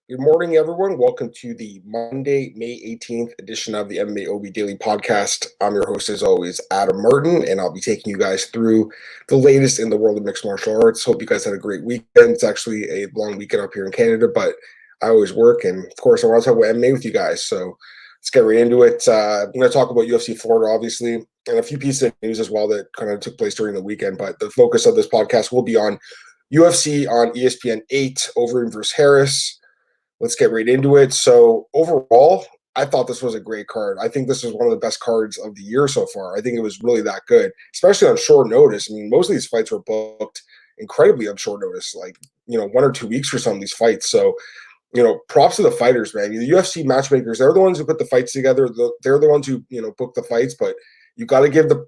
Good morning, everyone. Welcome to the Monday, May 18th edition of the MMAOB Daily Podcast. I'm your host, as always, Adam Martin, and I'll be taking you guys through the latest in the world of mixed martial arts. Hope you guys had a great weekend. It's actually a long weekend up here in Canada, but I always work, and of course, I want to talk about MMA with you guys. So let's get right into it. I'm going to talk about UFC Florida, obviously, and a few pieces of news as well that kind of took place during the weekend. But the focus of this podcast will be on UFC on ESPN 8, Overeem versus Harris. Let's get right into it. So overall, I thought this was a great card. I think this was one of the best cards of the year so far. I think it was really that good, especially on short notice. I mean, most of these fights were booked incredibly on short notice, like, 1 or 2 weeks for some of these fights. So, props to the fighters, man. The UFC matchmakers, they're the ones who put the fights together. They're the ones who, book the fights, but you got to give the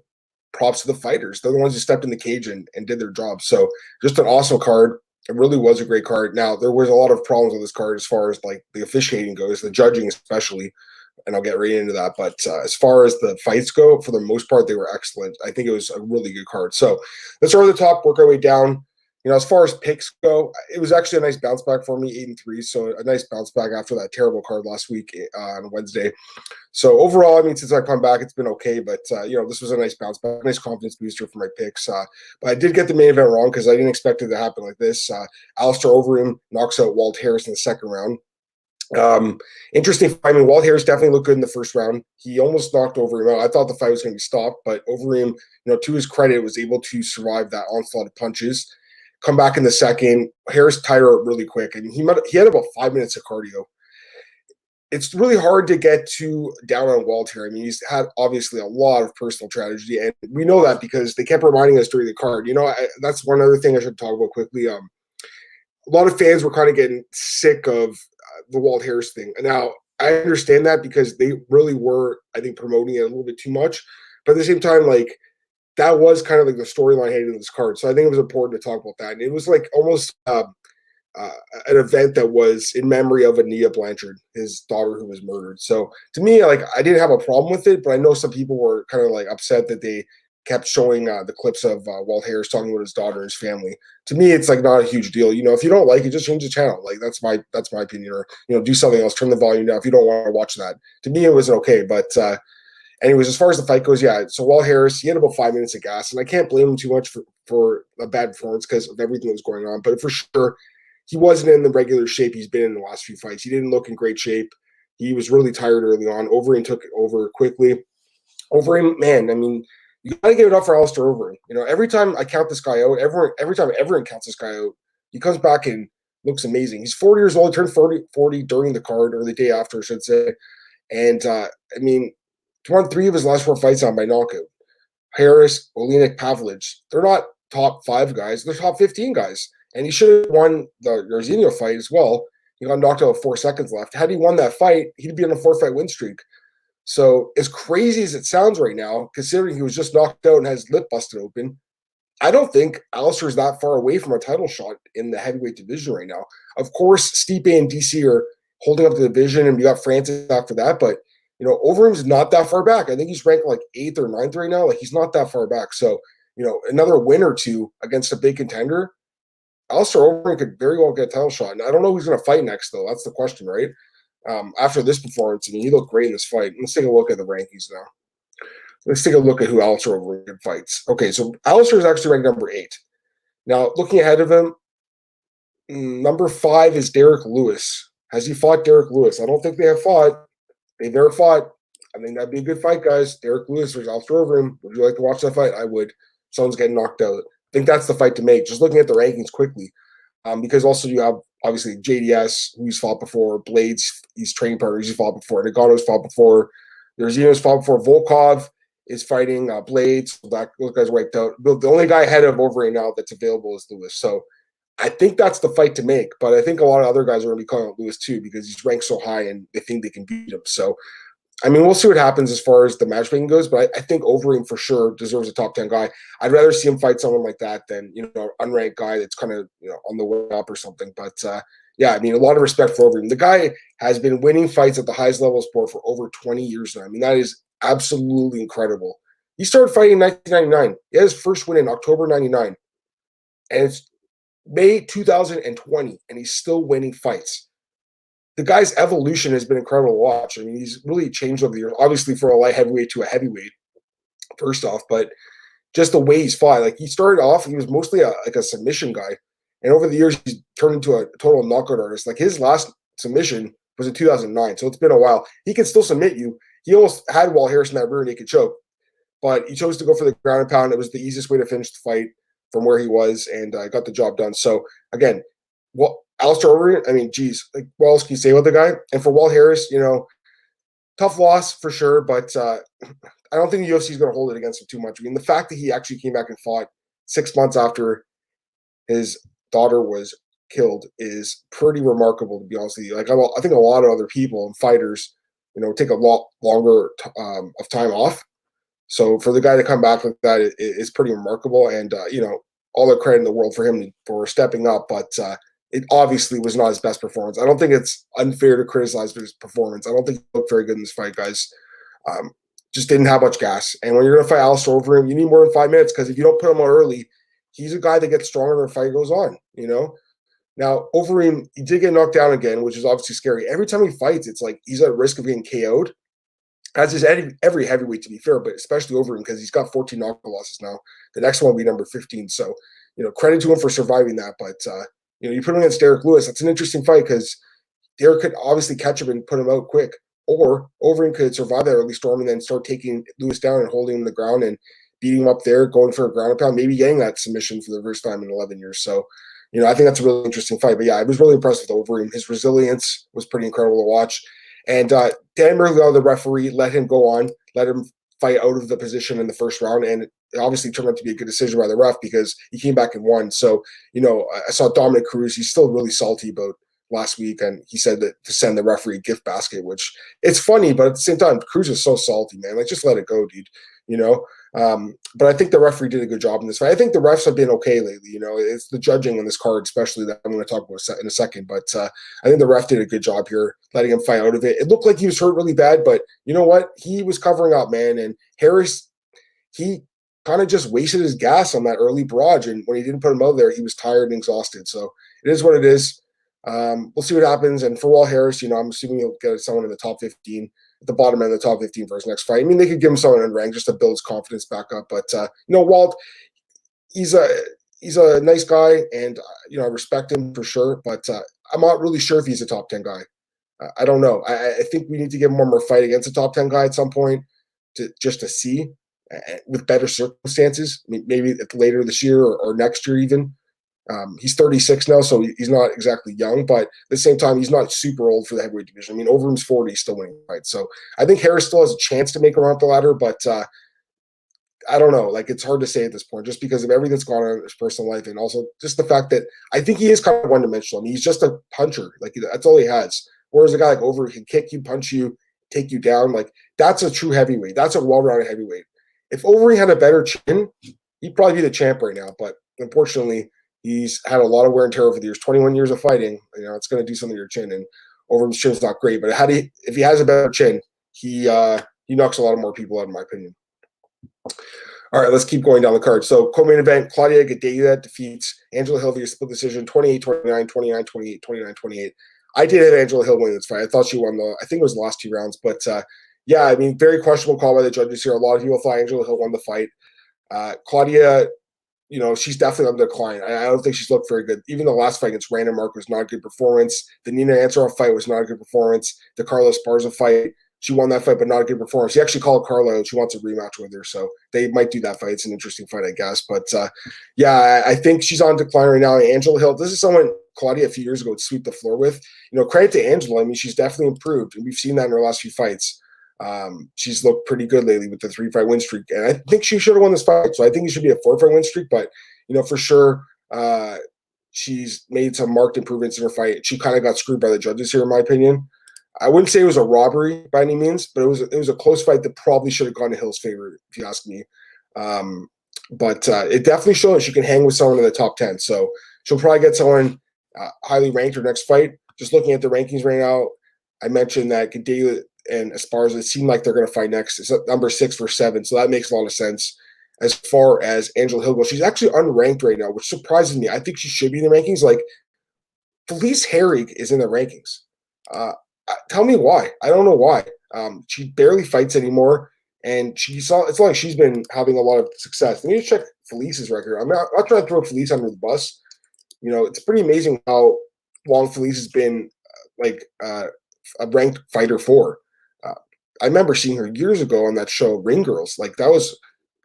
props to the fighters. They're the ones who stepped in the cage and did their job. So just an awesome card. It really was a great card. Now, there was a lot of problems with this card as far as like the officiating goes, the judging especially, and I'll get right into that. But as far as the fights go, for the most part, they were excellent. I think it was a really good card. So let's start at the top, work our way down. As far as picks go, it was actually a nice bounce back for me, 8-3. So a nice bounce back after that terrible card last week on Wednesday. So overall, I mean, since I come back, it's been okay. But this was a nice bounce back, nice confidence booster for my picks. But I did get the main event wrong because I didn't expect it to happen like this. Alistair Overeem knocks out Walt Harris in the second round. Interesting. I mean, Walt Harris definitely looked good in the first round. He almost knocked Overeem out. I thought the fight was going to be stopped, but Overeem, to his credit, was able to survive that onslaught of punches. Come back in the second. Harris tired out really quick, and he had about 5 minutes of cardio. It's really hard to get too down on Walt here. I mean, he's had obviously a lot of personal tragedy, and we know that because they kept reminding us during the card. That's one other thing I should talk about quickly. A lot of fans were kind of getting sick of the Walt Harris thing. Now, I understand that because they really were, I think, promoting it a little bit too much. But at the same time, like, that was kind of like the storyline heading to this card. So I think it was important to talk about that. And it was like almost an event that was in memory of Ania Blanchard, his daughter who was murdered. So to me, like, I didn't have a problem with it, but I know some people were kind of like upset that they kept showing the clips of Walt Harris talking about his daughter and his family. To me, it's like not a huge deal. If you don't like it, just change the channel. Like, that's my opinion. Or do something else, turn the volume down if you don't want to watch that. To me, it was okay, but anyways, as far as the fight goes, yeah. So Walt Harris, he had about 5 minutes of gas, and I can't blame him too much for a bad performance because of everything that was going on. But for sure, he wasn't in the regular shape he's been in the last few fights. He didn't look in great shape. He was really tired early on. Overeem took it over quickly. Overeem, man, I mean, you got to give it up for Alistair Overeem. Every time I count this guy out, every time everyone counts this guy out, he comes back and looks amazing. He's 40 years old. He turned 40 during the card, or the day after, I should say. And, I mean, he won 3 of his last 4 fights on by knockout. Harris, Olenek, Pavlich, they're not top 5 guys. They're top 15 guys. And he should have won the Jairzinho fight as well. He got knocked out with 4 seconds left. Had he won that fight, he'd be on a 4-fight win streak. So as crazy as it sounds right now, considering he was just knocked out and has his lip busted open, I don't think Alistair's that far away from a title shot in the heavyweight division right now. Of course, Stipe and DC are holding up the division, and we got Francis after that, but Overeem's not that far back. I think he's ranked like 8th or 9th right now. Like, he's not that far back. So, another win or two against a big contender, Alistair Overeem could very well get a title shot. And I don't know who's going to fight next, though. That's the question, right? After this performance, I mean, he looked great in this fight. Let's take a look at the rankings now. Let's take a look at who Alistair Overeem fights. Okay, so Alistair is actually ranked number 8. Now, looking ahead of him, number 5 is Derek Lewis. Has he fought Derek Lewis? I don't think they have fought. They've never fought. I think that'd be a good fight, guys. Derek Lewis versus Alistair Overeem. Would you like to watch that fight? I would. Someone's getting knocked out. I think that's the fight to make. Just looking at the rankings quickly, because also you have obviously JDS, who he's fought before, Blades, he's training partners he's fought before, Nagano's fought before, Jairzinho's fought before, Volkov is fighting Blades. Those guys wiped out. The only guy ahead of Overeem now that's available is Lewis. So I think that's the fight to make, but I think a lot of other guys are going to be calling out Lewis too because he's ranked so high and they think they can beat him. So, I mean, we'll see what happens as far as the matchmaking goes, but I think Overeem for sure deserves a top 10 guy. I'd rather see him fight someone like that than, unranked guy that's kind of, on the way up or something. But, yeah, I mean, a lot of respect for Overeem. The guy has been winning fights at the highest level of sport for over 20 years now. I mean, that is absolutely incredible. He started fighting in 1999. He had his first win in October 99. And it's May 2020, and he's still winning fights. the guy's evolution has been incredible to watch. I mean, he's really changed over the years, obviously for a light heavyweight to a heavyweight, first off, but just the way he's fought. Like he started off, he was mostly a submission guy. And over the years, he's turned into a total knockout artist. Like his last submission was in 2009. So it's been a while. He can still submit you. He almost had Walt Harris in that rear naked choke, but he chose to go for the ground and pound. It was the easiest way to finish the fight from where he was, and got the job done. So again, Alistair Overeem, I mean, geez, like what else can you say about the guy? And for Walt Harris, tough loss for sure, but I don't think the UFC is going to hold it against him too much. I mean, the fact that he actually came back and fought 6 months after his daughter was killed is pretty remarkable, to be honest with you. Like I think a lot of other people and fighters, take a lot longer of time off. So for the guy to come back like that is pretty remarkable, and all the credit in the world for him for stepping up. But it obviously was not his best performance. I don't think it's unfair to criticize his performance. I don't think he looked very good in this fight, guys. Just didn't have much gas. And when you're going to fight Alistair Overeem, you need more than 5 minutes, because if you don't put him on early, he's a guy that gets stronger as the fight goes on, Now, Overeem, he did get knocked down again, which is obviously scary. Every time he fights, it's like he's at risk of getting KO'd, as is every heavyweight, to be fair, but especially Overeem, because he's got 14 knockout losses now. The next one will be number 15. So, credit to him for surviving that. But, you put him against Derek Lewis. That's an interesting fight, because Derek could obviously catch him and put him out quick. Or Overeem could survive that early storm and then start taking Lewis down and holding him on the ground and beating him up there, going for a ground and pound, maybe getting that submission for the first time in 11 years. So, I think that's a really interesting fight. But yeah, I was really impressed with Overeem. His resilience was pretty incredible to watch. And Dan Merglio, the referee, let him go on, let him fight out of the position in the first round. And it obviously turned out to be a good decision by the ref, because he came back and won. So, I saw Dominic Cruz. He's still really salty about last week, and he said that to send the referee a gift basket, which it's funny, but at the same time, Cruz is so salty, man. Like, just let it go, dude. But I think the referee did a good job in this fight. I think the refs have been okay lately. It's the judging in this card, especially, that I'm going to talk about in a second. But I think the ref did a good job here, letting him fight out of it. It looked like he was hurt really bad, but you know what? He was covering up, man. And Harris, he kind of just wasted his gas on that early barrage. And when he didn't put him out there, he was tired and exhausted. So it is what it is. We'll see what happens. And for Walt Harris, I'm assuming he'll get someone in the top 15, at the bottom end of the top 15 for his next fight. I mean, they could give him someone unranked just to build his confidence back up. But, Walt, he's a nice guy, and, I respect him for sure. But I'm not really sure if he's a top 10 guy. I don't know. I think we need to give him one more fight against a top 10 guy at some point to see with better circumstances, maybe later this year or next year even. He's 36 now, so he's not exactly young, but at the same time, he's not super old for the heavyweight division. I mean, Overeem's 40, he's still winning fights. So I think Harris still has a chance to make a run up the ladder, but I don't know. Like, it's hard to say at this point, just because of everything that's gone on in his personal life, and also just the fact that I think he is kind of one-dimensional. I mean, he's just a puncher. Like, that's all he has. Whereas a guy like Overeem can kick you, punch you, take you down. Like, that's a true heavyweight. That's a well-rounded heavyweight. If Overeem had a better chin, he'd probably be the champ right now. But unfortunately, he's had a lot of wear and tear over the years. 21 years of fighting, it's going to do something to your chin. And Overeem's chin's not great, but if he has a better chin, he knocks a lot of more people out, in my opinion. All right, let's keep going down the card. So, co-main event, Claudia Gadelha defeats Angela Hill via split decision, 28-29, 29-28, 29-28. I did have Angela Hill win this fight. I thought she won I think it was the last 2 rounds. But, yeah, I mean, very questionable call by the judges here. A lot of people thought Angela Hill won the fight. Claudia, she's definitely on the decline. I don't think she's looked very good. Even the last fight against Random Mark was not a good performance. The Nina Ansaroff fight was not a good performance. The Carla Esparza fight, she won that fight, but not a good performance. She actually called Carla out. She wants a rematch with her, so they might do that fight. It's an interesting fight, I guess. But, yeah, I think she's on decline right now. Angela Hill, this is someone Claudia a few years ago would sweep the floor with. Credit to Angela. I mean, she's definitely improved, and we've seen that in her last few fights. She's looked pretty good lately with the 3-fight win streak, and I think she should have won this fight. So I think it should be a 4-fight win streak. But for sure, she's made some marked improvements in her fight. She kind of got screwed by the judges here, in my opinion. I wouldn't say it was a robbery by any means, but it was a close fight that probably should have gone to Hill's favor, if you ask me. But it definitely showed that she can hang with someone in the top 10. So she'll probably get someone highly ranked her next fight. Just looking at the rankings right now, I mentioned that Gadelha and Esparza seem like they're going to fight next. It's number 6 for 7, so that makes a lot of sense. As far as Angela Hill goes, she's actually unranked right now, which surprises me. I think she should be in the rankings. Like, Felice Herrig is in the rankings. Tell me why. I don't know why. She barely fights anymore, and it's not like she's been having a lot of success. Let me just check Felice's record. I'm not trying to throw Felice under the bus. It's pretty amazing how long Felice has been a ranked fighter for. I remember seeing her years ago on that show Ring Girls. Like that was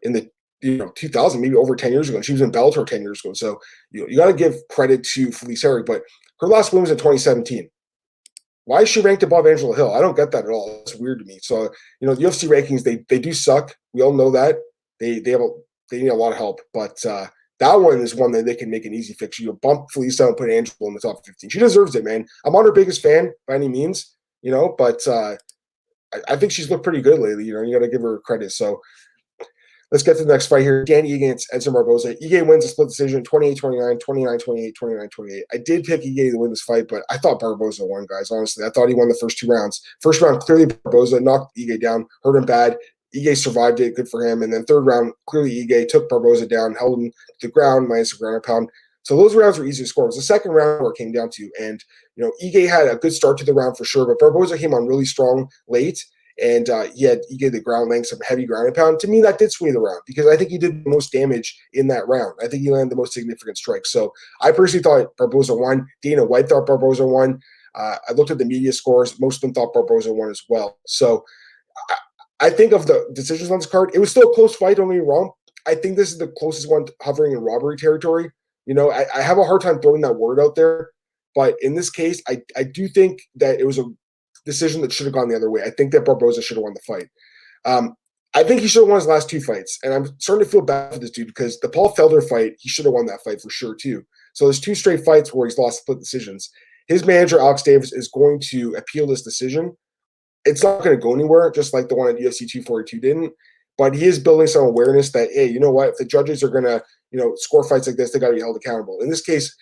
in the 2000, maybe over 10 years ago. And she was in Bellator 10 years ago. So you got to give credit to Felice Herrig, but her last win was in 2017. Why is she ranked above Angela Hill? I don't get that at all. It's weird to me. So the UFC rankings they do suck. We all know that they need a lot of help, but that one is one that they can make an easy fix. You bump Felice out and put Angela in the top 15. She deserves it, man. I'm not her biggest fan by any means, but I think she's looked pretty good lately. You got to give her credit. So let's get to the next fight here. Dan Ige against Edson Barboza. Ige wins a split decision, 28-29, 29-28, 29-28. I did pick Ige to win this fight, but I thought Barboza won, guys. Honestly, I thought he won the first 2 rounds. First round, clearly Barboza knocked Ige down, hurt him bad. Ige survived it, good for him. And then third round, clearly Ige took Barboza down, held him to the ground, minus a ground and pound. So those rounds were easy to score. It was the second round where it came down to. And, Ige had a good start to the round for sure, but Barboza came on really strong late. And he had Ige the ground length, some heavy ground and pound. To me, that did swing the round because I think he did the most damage in that round. I think he landed the most significant strikes. So I personally thought Barboza won. Dana White thought Barboza won. I looked at the media scores. Most of them thought Barboza won as well. So I think of the decisions on this card, it was still a close fight, don't get me wrong. I think this is the closest one hovering in robbery territory. I have a hard time throwing that word out there. But in this case, I do think that it was a decision that should have gone the other way. I think that Barboza should have won the fight. I think he should have won his last 2 fights. And I'm starting to feel bad for this dude because the Paul Felder fight, he should have won that fight for sure too. So there's 2 straight fights where he's lost split decisions. His manager, Alex Davis, is going to appeal this decision. It's not going to go anywhere, just like the one at UFC 242 didn't. But he is building some awareness that, hey, you know what? If the judges are going to, score fights like this, they got to be held accountable. In this case,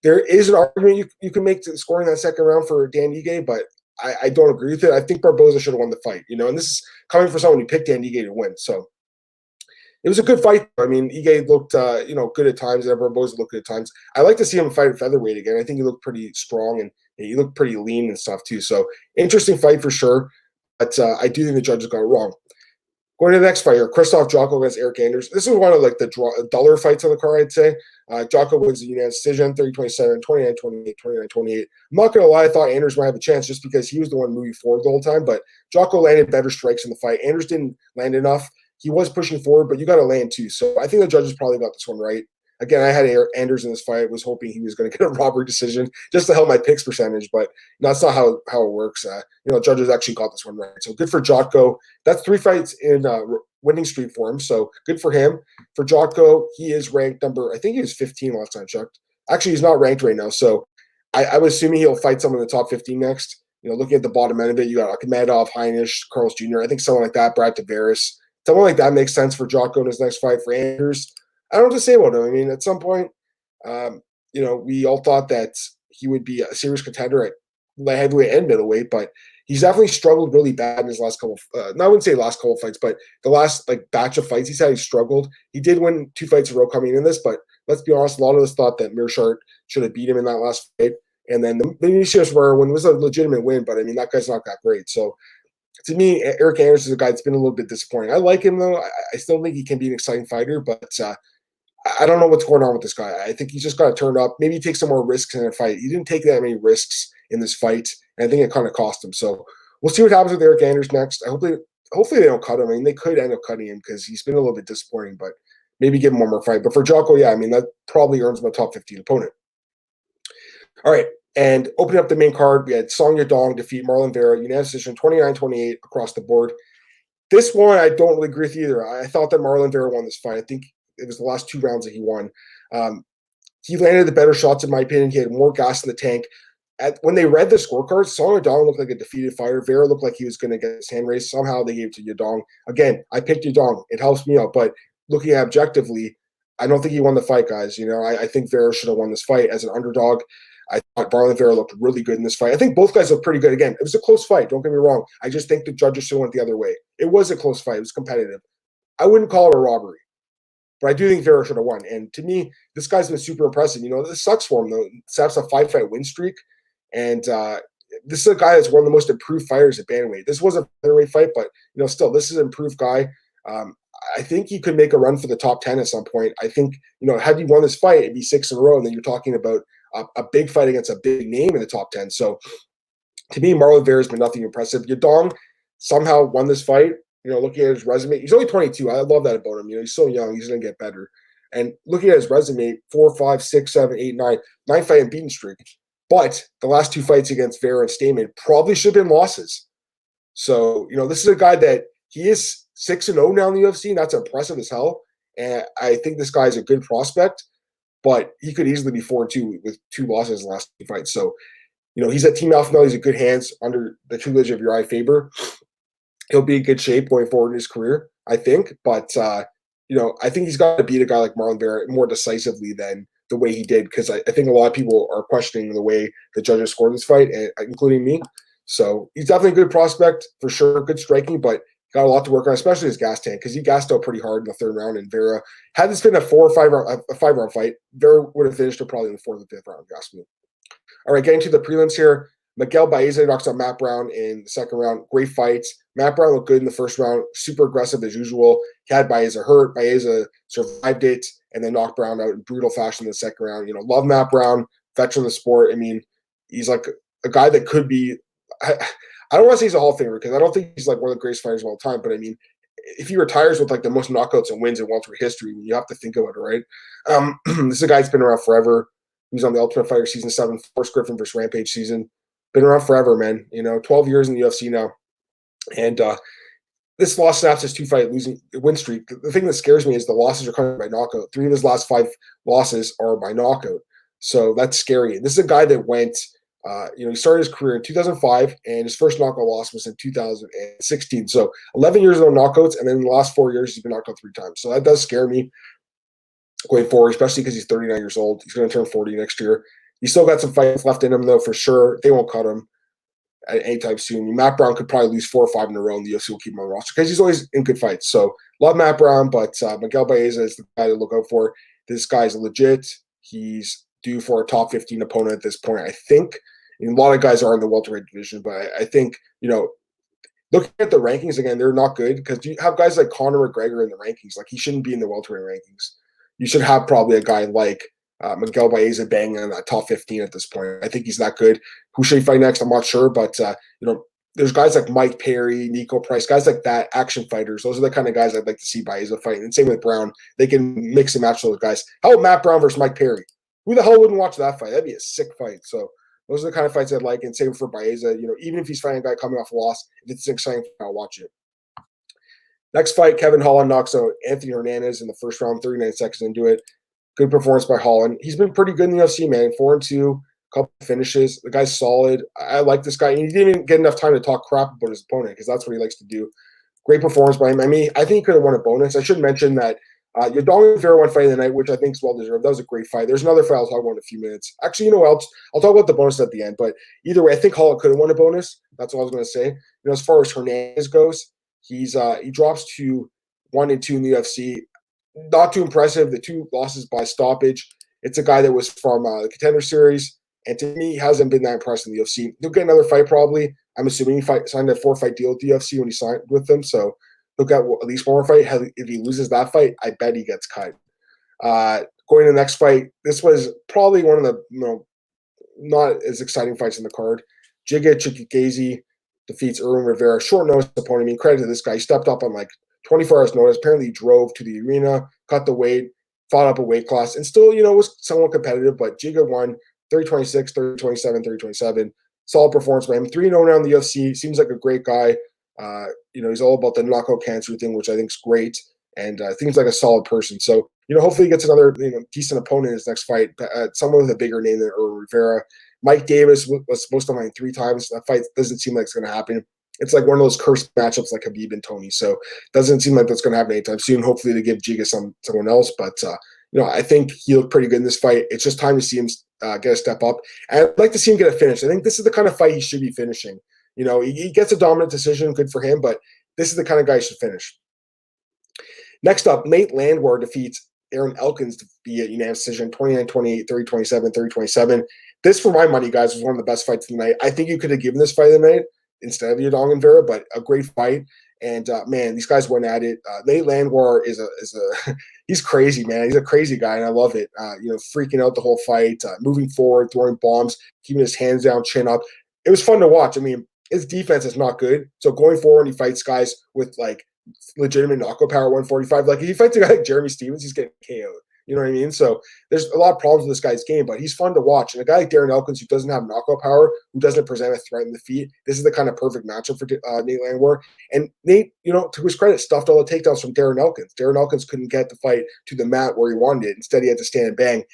there is an argument you can make to scoring that second round for Dan Ige, but I don't agree with it. I think Barboza should have won the fight, and this is coming from someone who picked Dan Ige to win. So it was a good fight. I mean, Ige looked, good at times, and Barboza looked good at times. I like to see him fight at featherweight again. I think he looked pretty strong, and he looked pretty lean and stuff too. So interesting fight for sure, but I do think the judges got it wrong. Going to the next fight here, Krzysztof Jotko against Eric Anders. This is one of the duller fights on the card, I'd say. Jotko wins the unanimous decision, 30-27, 29-28, 29-28. I'm not going to lie, I thought Anders might have a chance just because he was the one moving forward the whole time, but Jotko landed better strikes in the fight. Anders didn't land enough. He was pushing forward, but you got to land too. So I think the judges probably got this one right. Again, I had Anders in this fight, was hoping he was going to get a robbery decision just to help my picks percentage, but that's not how it works. Judges actually got this one right. So good for Jotko. That's 3 fights in winning streak for him, so good for him. For Jotko, he is ranked I think he was 15 last time I checked. Actually, he's not ranked right now, so I was assuming he'll fight someone in the top 15 next. Looking at the bottom end of it, you got Akhmedov, Heinisch, Carlos Jr., I think someone like that, Brad Tavares. Someone like that makes sense for Jotko in his next fight. For Anders, I don't know what to say about him. I mean, at some point, we all thought that he would be a serious contender at light heavyweight and middleweight, but he's definitely struggled really bad in his last couple. I wouldn't say last couple of fights, but the last batch of fights he's had, he struggled. He did win 2 fights in a row coming in this, but let's be honest, a lot of us thought that Meerschaert should have beat him in that last fight. And then the Vinicius win was a legitimate win, but I mean, that guy's not that great. So to me, Eric Anders is a guy that's been a little bit disappointing. I like him though. I still think he can be an exciting fighter, but I don't know what's going on with this guy. I think he's just got to turn up, maybe take some more risks in a fight. He didn't take that many risks in this fight, and I think it kind of cost him. So we'll see what happens with Eric Anders next. Hopefully they don't cut him. I mean, they could end up cutting him because he's been a little bit disappointing, but maybe give him one more fight. But for Jotko, yeah, I mean, that probably earns him a top 15 opponent. All right, and opening up the main card, we had Song Yadong defeat Marlon Vera, unanimous decision, 29-28 across the board. This one, I don't really agree with either. I thought that Marlon Vera won this fight. I think it was the last 2 rounds that he won. He landed the better shots, in my opinion. He had more gas in the tank. When they read the scorecards, Song Yadong looked like a defeated fighter. Vera looked like he was going to get his hand raised. Somehow they gave it to Yadong. Again, I picked Yadong. It helps me out. But looking at objectively, I don't think he won the fight, guys. I think Vera should have won this fight as an underdog. I thought Marlon Vera looked really good in this fight. I think both guys looked pretty good. Again, it was a close fight. Don't get me wrong. I just think the judges should have went the other way. It was a close fight. It was competitive. I wouldn't call it a robbery. But I do think Vera should have won. And to me, this guy's been super impressive. This sucks for him, though. That's a 5-fight win streak. And this is a guy that's one of the most improved fighters at bantamweight. This was a featherweight fight, but still, this is an improved guy. I think he could make a run for the top 10 at some point. I think, had he won this fight, it'd be 6 in a row, and then you're talking about a big fight against a big name in the top 10. So to me, Marlon Vera has been nothing impressive. Yadong somehow won this fight. Looking at his resume, he's only 22. I love that about him. He's so young. He's going to get better. And looking at his resume, 4, 5, 6, 7, 8, 9 fight unbeaten streak. But the last 2 fights against Vera and Stamen probably should have been losses. So, this is a guy that he is 6-0 now in the UFC, and that's impressive as hell. And I think this guy is a good prospect, but he could easily be 4-2 with 2 losses in the last 2 fights. So, he's at Team Alpha now. He's in good hands under the tutelage of Uriah Faber. He'll be in good shape going forward in his career, I think. But, I think he's got to beat a guy like Marlon Vera more decisively than the way he did, because I think a lot of people are questioning the way the judges scored this fight, including me. So he's definitely a good prospect for sure, good striking, but got a lot to work on, especially his gas tank, because he gassed out pretty hard in the 3rd round. And Vera, had this been a 4 or 5 round, a 5-round fight, Vera would have finished it probably in the 4th or 5th round, if you ask me. All right, getting to the prelims here. Miguel Baeza knocks out Matt Brown in the 2nd round. Great fights. Matt Brown looked good in the 1st round, super aggressive as usual. He had Baeza hurt. Baeza survived it and then knocked Brown out in brutal fashion in the 2nd round. Love Matt Brown, veteran of the sport. I mean, he's like a guy that could be I don't want to say he's a Hall of Famer, because I don't think he's like one of the greatest fighters of all time. But I mean, if he retires with like the most knockouts and wins in welterweight history, you have to think about it, right? This is a guy that's been around forever. He was on the Ultimate Fighter season 7, Forrest Griffin versus Rampage season. Been around forever, man. 12 years in the UFC now. And this loss snaps his 2-fight losing win streak. The thing that scares me is the losses are coming by knockout. 3 of his last 5 losses are by knockout. So that's scary. This is a guy that went, he started his career in 2005, and his first knockout loss was in 2016. So 11 years of knockouts, and then in the last 4 years, he's been knocked out 3 times. So that does scare me going forward, especially because he's 39 years old. He's going to turn 40 next year. He's still got some fights left in him, though, for sure. They won't cut him anytime soon. Matt Brown could probably lose 4 or 5 in a row, and the UFC will keep him on the roster because he's always in good fights. So love Matt Brown, but Miguel Baeza is the guy to look out for. This guy's legit. He's due for a top 15 opponent at this point, I think. And a lot of guys are in the welterweight division, but I think, looking at the rankings again, they're not good, because you have guys like Conor McGregor in the rankings. Like, he shouldn't be in the welterweight rankings. You should have probably a guy like Miguel Baeza banging in that top 15 at this point. I think he's that good. Who should he fight next? I'm not sure, but there's guys like Mike Perry, Nico Price, guys like that, action fighters. Those are the kind of guys I'd like to see Baeza fight. And same with Brown. They can mix and match those guys. How about Matt Brown versus Mike Perry? Who the hell wouldn't watch that fight? That'd be a sick fight. So those are the kind of fights I'd like. And same for Baeza. Even if he's fighting a guy coming off a loss, if it's an exciting fight, I'll watch it. Next fight, Kevin Holland knocks out Anthony Hernandez in the 1st round, 39 seconds into it. Good performance by Holland. He's been pretty good in the UFC, man. 4-2, couple finishes. The guy's solid. I like this guy. And he didn't even get enough time to talk crap about his opponent, because that's what he likes to do. Great performance by him. I mean, I think he could have won a bonus. I should mention that Yadong and Vera won fight of the night, which I think is well deserved. That was a great fight. There's another fight I'll talk about in a few minutes. Actually, I'll talk about the bonus at the end. But either way, I think Holland could have won a bonus. That's all I was going to say. As far as Hernandez goes, he drops to 1-2 in the UFC. Not too impressive. The 2 losses by stoppage. It's a guy that was from the Contender Series, and to me, he hasn't been that impressed in the UFC. He'll get another fight probably. I'm assuming he signed a 4-fight deal with the UFC when he signed with them, so he'll get at least one more fight. If he loses that fight, I bet he gets cut. Going to the next fight, this was probably one of the not as exciting fights in the card. Giga Chikadze defeats Erwin Rivera. Short notice opponent. I mean, credit to this guy. He stepped up on like 24 hours notice. Apparently he drove to the arena, cut the weight, fought up a weight class, and still, was somewhat competitive. But Giga won 30-26, 30-27, 30-27. Solid performance by him. 3-0 now in the UFC. Seems like a great guy. He's all about the knockout cancer thing, which I think is great. And seems like a solid person. So, hopefully he gets another decent opponent in his next fight. Someone with a bigger name than Erwin Rivera. Mike Davis was supposed to fight 3 times. That fight doesn't seem like it's going to happen. It's like one of those cursed matchups like Khabib and Tony. So doesn't seem like that's going to happen anytime soon. Hopefully they give Giga someone else. But, I think he looked pretty good in this fight. It's just time to see him get a step up. And I'd like to see him get a finish. I think this is the kind of fight he should be finishing. He gets a dominant decision. Good for him. But this is the kind of guy he should finish. Next up, Nate Landwehr defeats Aaron Elkins via unanimous decision, 29-28, 30-27, 30-27. This, for my money, guys, was one of the best fights of the night. I think you could have given this fight of the night instead of Yadong and Vera, but a great fight. And man, these guys went at it. Nate Landwehr is a he's crazy, man. He's a crazy guy, and I love it. Freaking out the whole fight, moving forward, throwing bombs, keeping his hands down, chin up. It was fun to watch. I mean, his defense is not good, so going forward, he fights guys with like legitimate knockout power, 145. Like if he fights a guy like Jeremy Stevens, he's getting KO'd. You know what I mean? So there's a lot of problems with this guy's game, but he's fun to watch. And a guy like Darren Elkins, who doesn't have knockout power, who doesn't present a threat in the feet, this is the kind of perfect matchup for Nate Landwehr. And Nate, to his credit, stuffed all the takedowns from Darren Elkins. Darren Elkins couldn't get the fight to the mat where he wanted it. Instead, he had to stand and bang.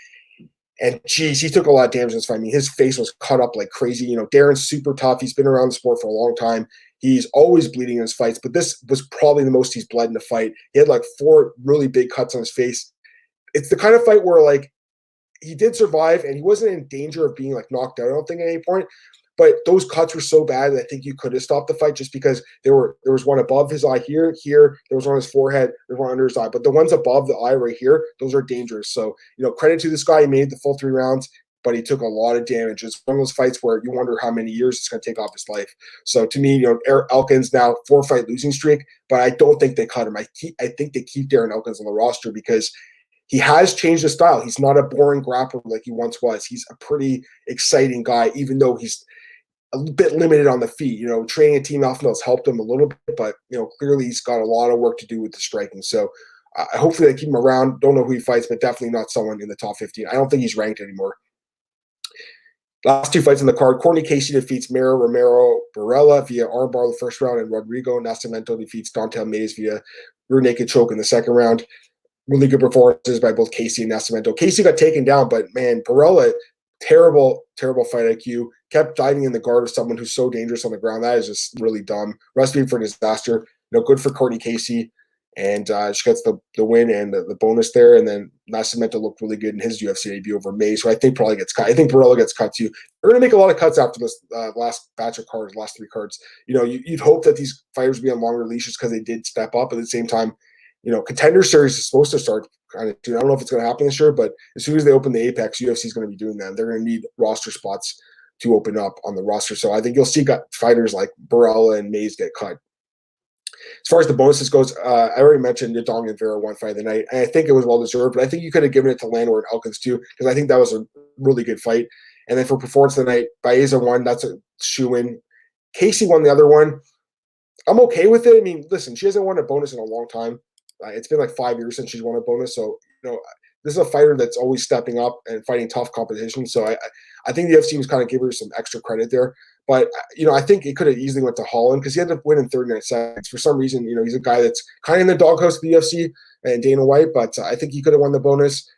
And geez, he took a lot of damage in this fight. I mean, his face was cut up like crazy. Darren's super tough. He's been around the sport for a long time. He's always bleeding in his fights, but this was probably the most he's bled in a fight. He had like 4 really big cuts on his face. It's the kind of fight where like he did survive and he wasn't in danger of being like knocked out, I don't think, at any point. But those cuts were so bad that I think you could have stopped the fight just because there was one above his eye here, there was one on his forehead, there was one under his eye. But the ones above the eye right here, those are dangerous. So, credit to this guy. He made the full 3 rounds, but he took a lot of damage. It's one of those fights where you wonder how many years it's going to take off his life. So to me, Elkins now 4-fight losing streak, but I don't think they cut him. I think they keep Darren Elkins on the roster because he has changed his style. He's not a boring grappler like he once was. He's a pretty exciting guy, even though he's a bit limited on the feet. Training a team alpha has helped him a little bit, but clearly he's got a lot of work to do with the striking. So hopefully they keep him around. Don't know who he fights, but definitely not someone in the top 15. I don't think he's ranked anymore. Last 2 fights on the card. Courtney Casey defeats Mira Romero Barella via armbar the first round, and Rodrigo Nascimento defeats Dontel Mays via rear naked choke in the second round. Really good performances by both Casey and Nascimento. Casey got taken down, but man, Barella, terrible, terrible fight IQ. Kept diving in the guard of someone who's so dangerous on the ground. That is just really dumb. Recipe for disaster. Good for Courtney Casey. And she gets the win and the bonus there. And then Nascimento looked really good in his UFC debut over Mays, who I think probably gets cut. I think Barella gets cut too. They're going to make a lot of cuts after this last batch of cards, last 3 cards. You'd hope that these fighters would be on longer leashes because they did step up. At the same time, Contender Series is supposed to start kind of soon. I don't know if it's going to happen this year, but as soon as they open the Apex, UFC is going to be doing that. They're going to need roster spots to open up on the roster. So I think you'll see fighters like Barella and Mays get cut. As far as the bonuses goes, I already mentioned Yadong and Vera won fight of the night, and I think it was well deserved. But I think you could have given it to Landwehr and Elkins too, because I think that was a really good fight. And then for performance of the night, Baeza won. That's a shoe-in. Casey won the other one. I'm okay with it. I mean, listen, she hasn't won a bonus in a long time. It's been like 5 years since she's won a bonus. So, this is a fighter that's always stepping up and fighting tough competition. So I think the UFC was kind of giving her some extra credit there. But, I think it could have easily went to Holland because he ended up winning 39 seconds. For some reason, he's a guy that's kind of in the doghouse of the UFC and Dana White, but I think he could have won the bonus.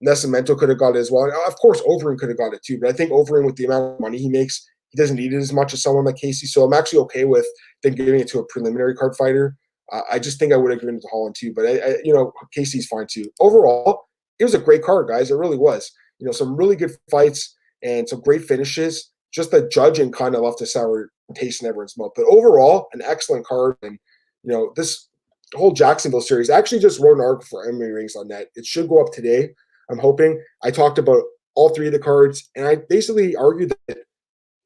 Nascimento could have got it as well. And of course, Overeem could have got it too. But I think Overeem, with the amount of money he makes, he doesn't need it as much as someone like Casey. So I'm actually okay with them giving it to a preliminary card fighter. I just think I would have given it to Holland too, but Casey's fine too. Overall, it was a great card, guys. It really was. Some really good fights and some great finishes. Just the judging kind of left a sour taste in everyone's mouth. But overall, an excellent card. And this whole Jacksonville series. I actually just wrote an article for MMA Rings on that. It should go up today. I'm hoping. I talked about all 3 of the cards, and I basically argued that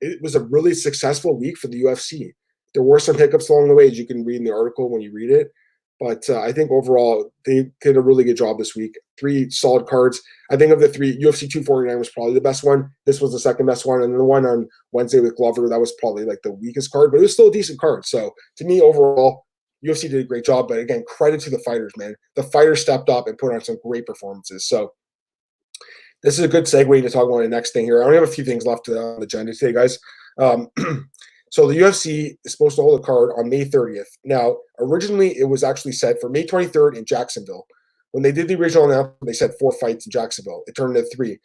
it was a really successful week for the UFC. There were some hiccups along the way, as you can read in the article when you read it. But I think overall, they did a really good job this week. 3 solid cards. I think of the 3, UFC 249 was probably the best one. This was the second best one. And the one on Wednesday with Glover, that was probably like the weakest card. But it was still a decent card. So to me, overall, UFC did a great job. But again, credit to the fighters, man. The fighters stepped up and put on some great performances. So this is a good segue to talk about the next thing here. I only have a few things left on the agenda today, guys. So the UFC is supposed to hold a card on May 30th. Now, originally it was actually set for May 23rd in Jacksonville. When they did the original announcement, they said 4 fights in Jacksonville. It turned into 3.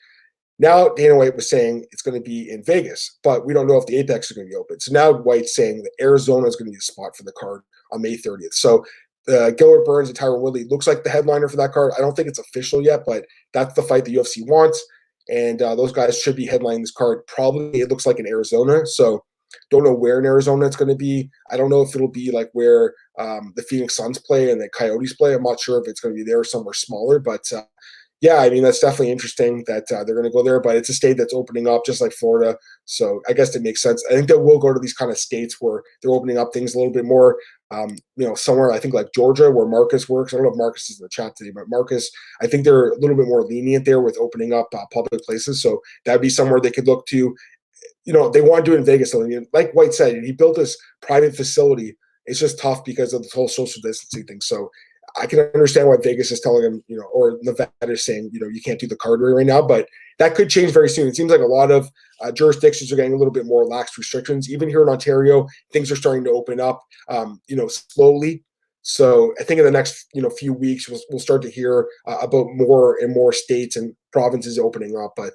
Now Dana White was saying it's going to be in Vegas, but we don't know if the Apex is going to be open. So now White's saying that Arizona is going to be the spot for the card on May 30th. So Gilbert Burns and Tyron Woodley looks like the headliner for that card. I don't think it's official yet, but that's the fight the UFC wants. And those guys should be headlining this card. Probably it looks like in Arizona. So don't know where in Arizona it's going to be. I don't know if it'll be like where the Phoenix Suns play and the Coyotes play. I'm not sure if it's going to be there or somewhere smaller, but Yeah, I mean, that's definitely interesting that they're going to go there, but it's a state that's opening up just like Florida. So I guess it makes sense. I think that we'll go to these kind of states where they're opening up things a little bit more. Somewhere I think like Georgia where Marcus works. I don't know if Marcus is in the chat today, but Marcus, I think they're a little bit more lenient there with opening up public places. So that'd be somewhere they could look to. They want to do it in Vegas. So, like White said, he built this private facility. It's just tough because of the whole social distancing thing. So I can understand why Vegas is telling him, or Nevada is saying, you can't do the card right now, but that could change very soon. It seems like a lot of jurisdictions are getting a little bit more lax restrictions. Even here in Ontario, things are starting to open up, slowly. So I think in the next, few weeks, we'll start to hear about more and more states and provinces opening up. But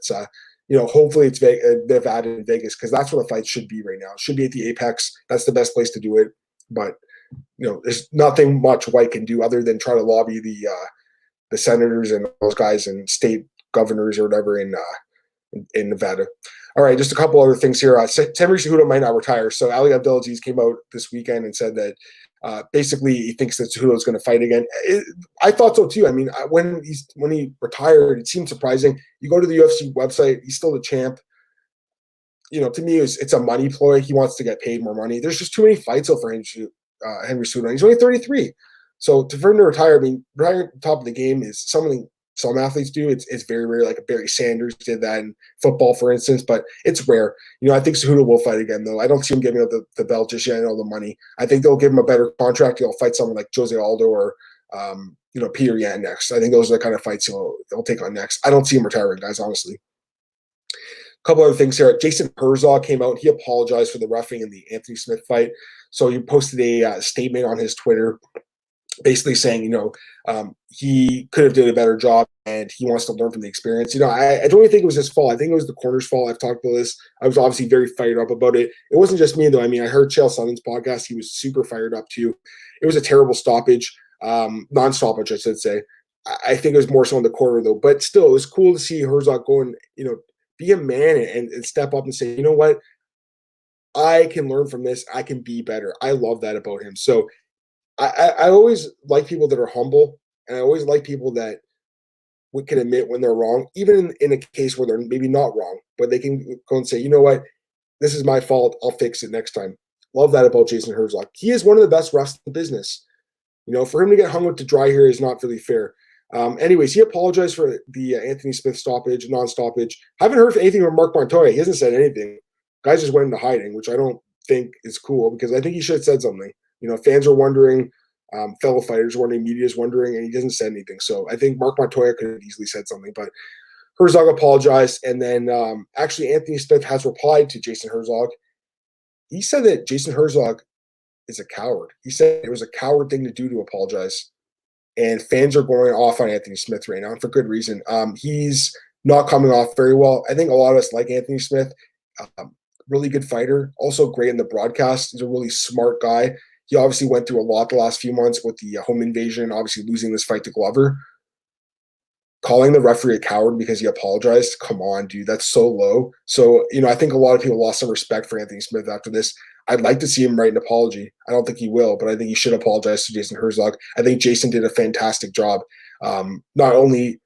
hopefully it's Nevada and Vegas because that's where the fight should be right now. It should be at the Apex. That's the best place to do it. But there's nothing much White can do other than try to lobby the senators and those guys and state governors or whatever in Nevada. All right, just a couple other things here. Henry Cejudo might not retire. So Ali Abdelaziz came out this weekend and said that basically he thinks that Cejudo is going to fight again. I thought so too. I mean, when he retired, it seemed surprising. You go to the UFC website, he's still the champ. To me, it's a money ploy. He wants to get paid more money. There's just too many fights for Henry Cejudo. He's only 33. So for him to retire, I mean, retiring at the top of the game is something some athletes do. It's very rare. Like Barry Sanders did that in football, for instance, but it's rare. I think Cejudo will fight again, though. I don't see him giving up the belt just yet and all the money. I think they'll give him a better contract. He'll fight someone like Jose Aldo or Peter Yan next. I think those are the kind of fights he'll take on next. I don't see him retiring, guys, honestly. Couple other things here. Jason Herzog came out and he apologized for the roughing in the Anthony Smith fight. So he posted a statement on his Twitter basically saying, he could have did a better job and he wants to learn from the experience. I don't even think it was his fault. I think it was the corner's fault. I've talked about this. I was obviously very fired up about it. It wasn't just me, though. I mean, I heard Chael Sonnen's podcast. He was super fired up, too. It was a terrible stoppage, non-stoppage, I should say. I think it was more so in the corner, though. But still, it was cool to see Herzog go and, be a man and step up and say, you know what? I can learn from this. I can be better. I love that about him. So I always like people that are humble, and I always like people that we can admit when they're wrong, even in a case where they're maybe not wrong, but they can go and say, you know what? This is my fault. I'll fix it next time. Love that about Jason Herzog. He is one of the best refs in the business. For him to get hung out to dry here is not really fair. Anyways, he apologized for the Anthony Smith stoppage, non-stoppage. Haven't heard anything from Mark Montoya. He hasn't said anything. Guys just went into hiding, which I don't think is cool because I think he should have said something. Fans are wondering, fellow fighters are wondering, media is wondering, and he doesn't say anything. So I think Mark Montoya could have easily said something, but Herzog apologized. And then actually Anthony Smith has replied to Jason Herzog. He said that Jason Herzog is a coward. He said it was a coward thing to do to apologize. And fans are going off on Anthony Smith right now, and for good reason. He's not coming off very well. I think a lot of us like Anthony Smith. Really good fighter. Also great in the broadcast. He's a really smart guy. He obviously went through a lot the last few months with the home invasion, obviously losing this fight to Glover. Calling the referee a coward because he apologized. Come on, dude. That's so low. So, I think a lot of people lost some respect for Anthony Smith after this. I'd like to see him write an apology. I don't think he will, but I think he should apologize to Jason Herzog. I think Jason did a fantastic job, not only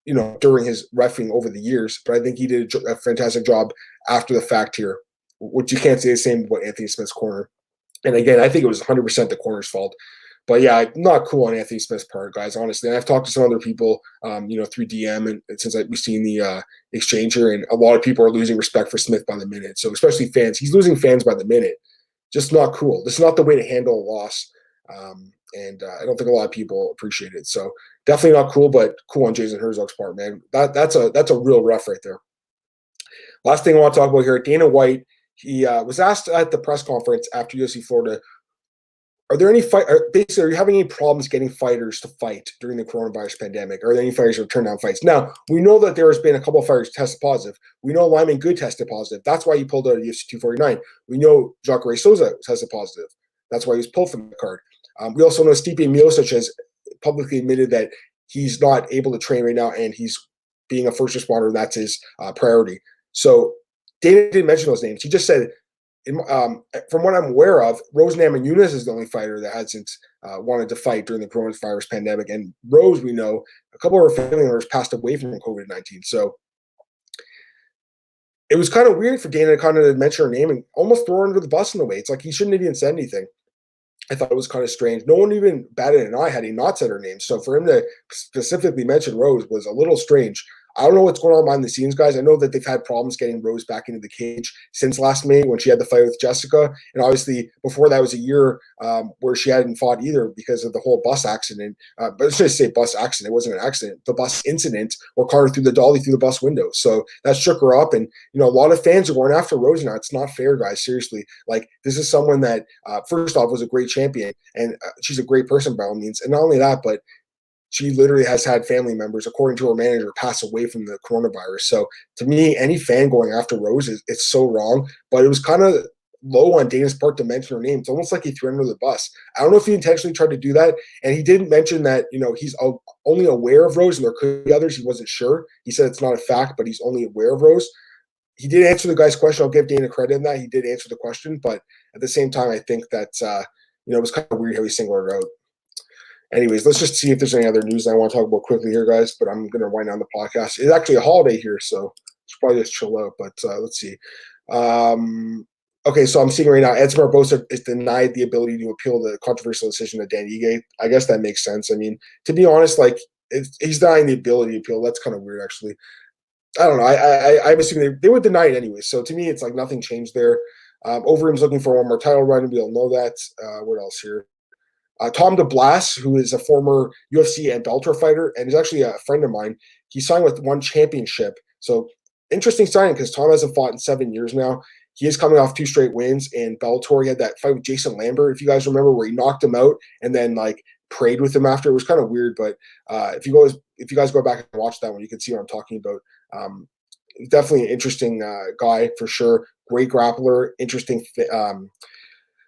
during his reffing over the years, but I think he did a fantastic job after the fact here, which you can't say the same about Anthony Smith's corner. And again, I think it was 100% the corner's fault. But yeah, not cool on Anthony Smith's part, guys, honestly. And I've talked to some other people, through DM and since we've seen the exchange here, and a lot of people are losing respect for Smith by the minute. So especially fans. He's losing fans by the minute. Just not cool. This is not the way to handle a loss. And I don't think a lot of people appreciate it. So definitely not cool, but cool on Jason Herzog's part, man. That's a real rough right there. Last thing I want to talk about here, Dana White, he was asked at the press conference after UFC Florida, are there any basically, are you having any problems getting fighters to fight during the coronavirus pandemic? Are there any fighters who have turned down fights? Now, we know that there has been a couple of fighters tested positive. We know Lyman Good tested positive. That's why he pulled out of UFC 249. We know Jacare Souza tested positive. That's why he was pulled from the card. We also know Stipe Miocic has publicly admitted that he's not able to train right now, and he's being a first responder, and that's his priority. So Dana didn't mention those names. He just said from what I'm aware of, Rose Namajunas is the only fighter that hasn't wanted to fight during the coronavirus pandemic. And Rose, we know, a couple of her family members passed away from COVID-19. So it was kind of weird for Dana to kind of mention her name and almost throw her under the bus in a way. It's like he shouldn't have even said anything. I thought it was kind of strange. No one even batted an eye had he not said her name. So for him to specifically mention Rose was a little strange. I don't know what's going on behind the scenes, guys. I know that they've had problems getting Rose back into the cage since last May when she had the fight with Jessica. And obviously before that was a year where she hadn't fought either because of the whole bus accident. But let's just say bus accident. It wasn't an accident. The bus incident where Carter threw the dolly through the bus window. So that shook her up. And, a lot of fans are going after Rose now. It's not fair, guys. Seriously. Like, this is someone that, first off, was a great champion. And she's a great person by all means. And not only that, but she literally has had family members, according to her manager, pass away from the coronavirus. So to me, any fan going after Rose, it's so wrong. But it was kind of low on Dana's part to mention her name. It's almost like he threw her under the bus. I don't know if he intentionally tried to do that. And he didn't mention that, he's only aware of Rose and there could be others. He wasn't sure. He said it's not a fact, but he's only aware of Rose. He did answer the guy's question. I'll give Dana credit in that. He did answer the question. But at the same time, I think that, it was kind of weird how he singled her out. Anyways, let's just see if there's any other news I want to talk about quickly here, guys. But I'm going to wind down the podcast. It's actually a holiday here, so should probably just chill out. But let's see. Okay, so I'm seeing right now Edson Barboza is denied the ability to appeal the controversial decision of Dan Ige. I guess that makes sense. I mean, to be honest, like he's denying the ability to appeal. That's kind of weird, actually. I don't know. I'm assuming they would deny it anyway. So to me, it's like nothing changed there. Overeem's looking for one more title run. We all know that. What else here? Tom DeBlas, who is a former UFC and Bellator fighter and is actually a friend of mine, he signed with one championship. So interesting signing because Tom hasn't fought in 7 years now. He is coming off 2 straight wins in Bellator. He had that fight with Jason Lambert, if you guys remember, where he knocked him out and then prayed with him after. It was kind of weird, but if you guys go back and watch that one, you can see what I'm talking about. Definitely an interesting guy for sure. Great grappler, interesting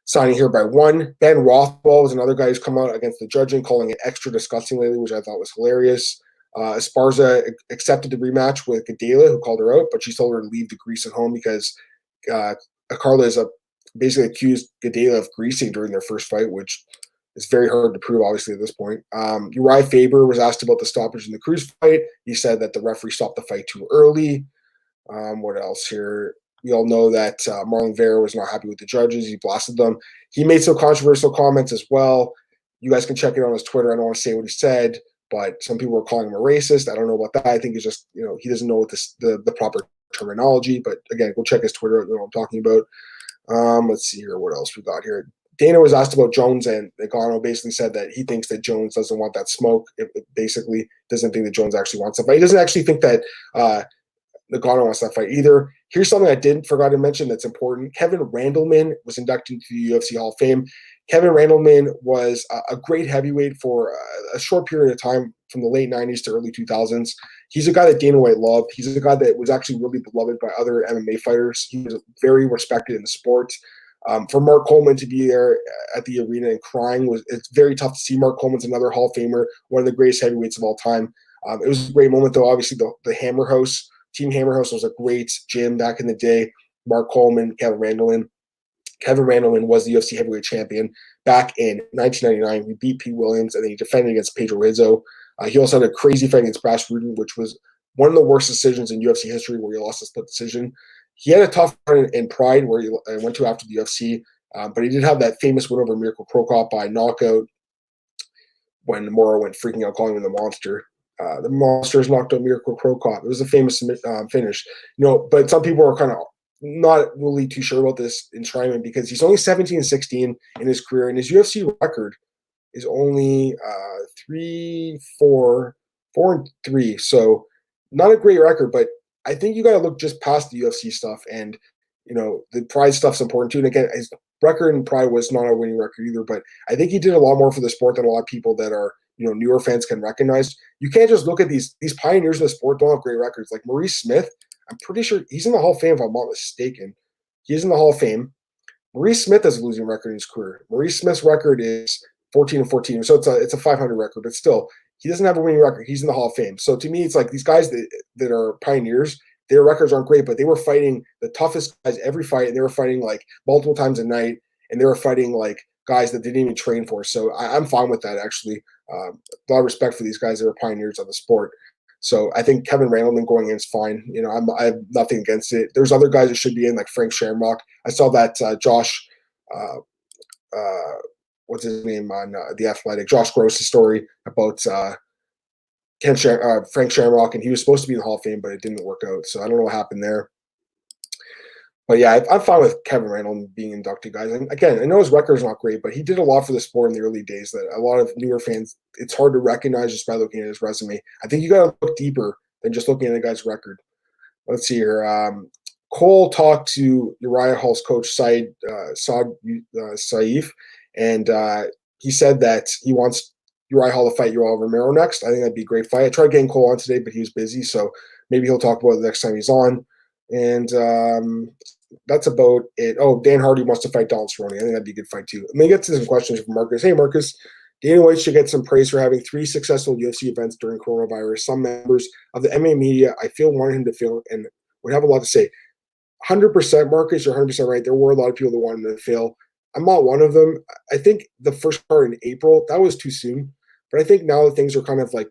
signing here by one. Ben Rothwell was another guy who's come out against the judging, calling it extra disgusting lately, which I thought was hilarious. Esparza accepted the rematch with Gadela, who called her out, but she told her to leave the grease at home because Carla is basically accused Gadela of greasing during their first fight, which is very hard to prove, obviously, at this point. Uriah Faber was asked about the stoppage in the Cruz fight. He said that the referee stopped the fight too early. What else here? We all know that Marlon Vera was not happy with the judges. He blasted them. He made some controversial comments as well. You guys can check it on his Twitter. I don't want to say what he said, but some people were calling him a racist. I don't know about that. I think it's just, he doesn't know what the proper terminology. But again, go check his Twitter. You know what I'm talking about. Let's see here. What else we got here? Dana was asked about Jones, and Nagano basically said that he thinks that Jones doesn't want that smoke. It basically doesn't think that Jones actually wants that fight. He doesn't actually think that Nagano wants that fight either. Here's something I forgot to mention that's important. Kevin Randleman was inducted into the UFC Hall of Fame. Kevin Randleman was a great heavyweight for a short period of time from the late 90s to early 2000s. He's a guy that Dana White loved. He's a guy that was actually really beloved by other MMA fighters. He was very respected in the sport. For Mark Coleman to be there at the arena and crying, it's very tough to see. Mark Coleman's another Hall of Famer, one of the greatest heavyweights of all time. It was a great moment, though. Obviously, the Hammer House, Team Hammer House was a great gym back in the day. Mark Coleman, Kevin Randleman. Kevin Randleman was the UFC heavyweight champion back in 1999. He beat Pete Williams, and then he defended against Pedro Rizzo. He also had a crazy fight against Brash Rudin, which was one of the worst decisions in UFC history, where he lost a split decision. He had a tough run in Pride, where he went to after the UFC, but he did have that famous win over Mirko Cro Cop by knockout when Moro went freaking out, calling him the monster. The Monsters knocked out Mirko Cro Cop. It was a famous finish. But some people are kind of not really too sure about this enshrinement because he's only 17-16 in his career, and his UFC record is only 4-3. So not a great record, but I think you got to look just past the UFC stuff, and the Pride stuff's important too. And again, his record in Pride was not a winning record either, but I think he did a lot more for the sport than a lot of people that are newer fans can recognize. You can't just look at these pioneers of the sport don't have great records. Like Maurice Smith, I'm pretty sure he's in the Hall of Fame if I'm not mistaken. He's in the Hall of Fame. Maurice Smith has a losing record in his career. Maurice Smith's record is 14-14, so it's a 500 record, but still, he doesn't have a winning record. He's in the Hall of Fame. So to me, it's like these guys that are pioneers, their records aren't great, but they were fighting the toughest guys every fight, and they were fighting like multiple times a night, and they were fighting like guys that they didn't even train for. So I'm fine with that, actually. A lot of respect for these guys that are pioneers of the sport. So I think Kevin Randleman going in is fine. I have nothing against it. There's other guys that should be in, like Frank Shamrock. I saw that Josh, what's his name on The Athletic, Josh Gross's story about Frank Shamrock, and he was supposed to be in the Hall of Fame, but it didn't work out. So I don't know what happened there. But yeah, I'm fine with Kevin Randleman being inducted, guys. And again, I know his record's not great, but he did a lot for the sport in the early days that a lot of newer fans, it's hard to recognize just by looking at his resume. I think you got to look deeper than just looking at a guy's record. Let's see here. Cole talked to Uriah Hall's coach, Saif, and he said that he wants Uriah Hall to fight Yoel Romero next. I think that'd be a great fight. I tried getting Cole on today, but he was busy, so maybe he'll talk about it the next time he's on. And that's about it. Oh, Dan Hardy wants to fight Donald Cerrone. I think that'd be a good fight too. Let me get to some questions from Marcus. Hey, Marcus. Dana White should get some praise for having 3 successful UFC events during coronavirus. Some members of the MMA media, I feel, wanted him to fail and would have a lot to say. 100%, Marcus, you're 100% right. There were a lot of people that wanted him to fail. I'm not one of them. I think the first part in April, that was too soon. But I think now that things are kind of like,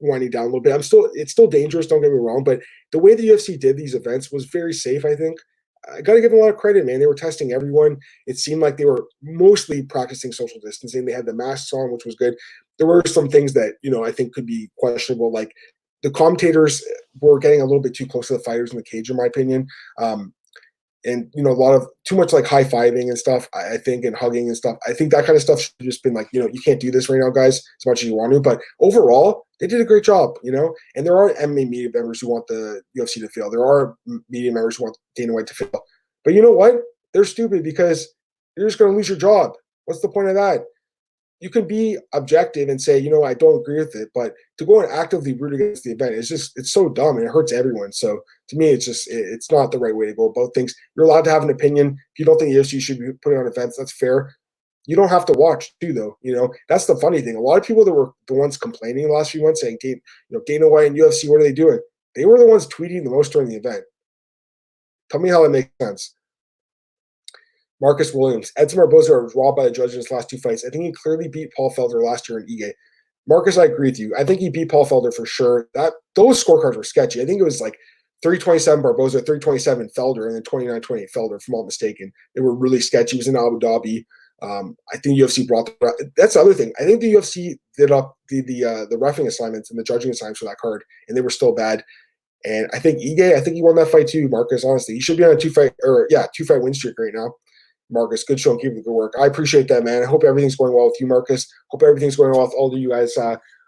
winding down a little bit. It's still dangerous, don't get me wrong, but the way the UFC did these events was very safe, I think. I got to give them a lot of credit, man. They were testing everyone. It seemed like they were mostly practicing social distancing. They had the masks on, which was good. There were some things that, I think could be questionable, like the commentators were getting a little bit too close to the fighters in the cage, in my opinion. And a lot of too much like high-fiving and stuff, I think, and hugging and stuff. I think that kind of stuff should have just been like, you can't do this right now, guys, as much as you want to. But overall, they did a great job, And there are MMA media members who want the UFC to fail. There are media members who want Dana White to fail. But you know what? They're stupid because you're just going to lose your job. What's the point of that? You can be objective and say, I don't agree with it, but to go and actively root against the event, it's so dumb and it hurts everyone. So to me, it's not the right way to go about things. You're allowed to have an opinion. If you don't think the UFC should be putting on events, that's fair. You don't have to watch too, though. That's the funny thing. A lot of people that were the ones complaining the last few months saying, Dana White and UFC, what are they doing? They were the ones tweeting the most during the event. Tell me how that makes sense. Marcus Williams. Edson Barboza was robbed by the judge in his last 2 fights. I think he clearly beat Paul Felder last year in Ige. Marcus, I agree with you. I think he beat Paul Felder for sure. Those scorecards were sketchy. I think it was like 327 Barboza, 327 Felder, and then 29-28 Felder, if I'm not mistaken. They were really sketchy. He was in Abu Dhabi. I think UFC brought that's the other thing. I think the UFC did up the reffing assignments and the judging assignments for that card, and they were still bad. And I think Ige, he won that fight too, Marcus, honestly. He should be on a 2-fight win streak right now. Marcus, good show and keep up the good work. I appreciate that, man. I hope everything's going well with you, Marcus. Hope everything's going well with all of you guys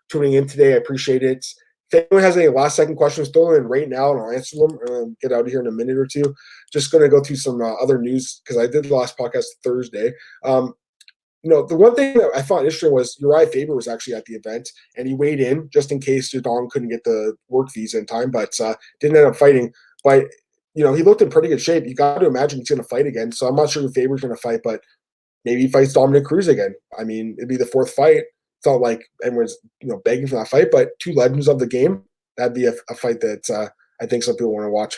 tuning in today. I appreciate it. If anyone has any last-second questions, throw them in right now, and I'll answer them and get out of here in a minute or two. Just going to go through some other news because I did the last podcast Thursday. The one thing that I found interesting was Uriah Faber was actually at the event, and he weighed in just in case Jadon couldn't get the work visa in time, but didn't end up fighting. But he looked in pretty good shape. You got to imagine he's going to fight again. So I'm not sure who Faber's going to fight, but maybe he fights Dominic Cruz again. I mean, it'd be the 4th fight. It's not like everyone's begging for that fight, but 2 legends of the game. That'd be a fight that I think some people want to watch.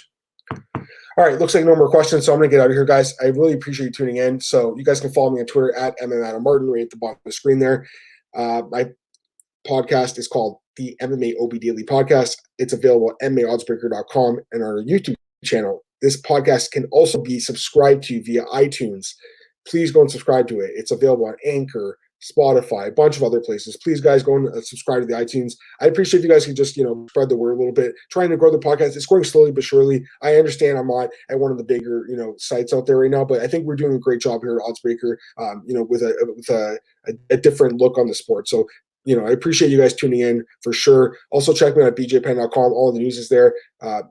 All right, looks like no more questions, so I'm going to get out of here, guys. I really appreciate you tuning in. So you guys can follow me on Twitter at MMAOB right at the bottom of the screen there. My podcast is called the MMAOB Daily Podcast. It's available at MMAOddsbreaker.com and our YouTube channel. This podcast can also be subscribed to via iTunes. Please go and subscribe to it. It's available on Anchor, Spotify, a bunch of other places. Please, guys, go and subscribe to the iTunes. I appreciate if you guys can just, spread the word a little bit. Trying to grow the podcast. It's growing slowly but surely. I understand I'm not at one of the bigger, sites out there right now, but I think we're doing a great job here at Oddsbreaker, with a different look on the sport. So, I appreciate you guys tuning in for sure. Also, check me out at bjpenn.com. All the news is there.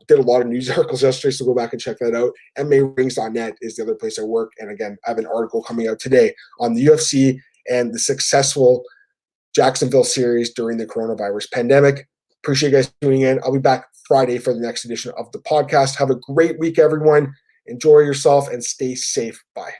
Did a lot of news articles yesterday, so go back and check that out. MMARings.net is the other place I work. And again, I have an article coming out today on the UFC and the successful Jacksonville series during the coronavirus pandemic. Appreciate you guys tuning in. I'll be back Friday for the next edition of the podcast. Have a great week, everyone. Enjoy yourself and stay safe. Bye.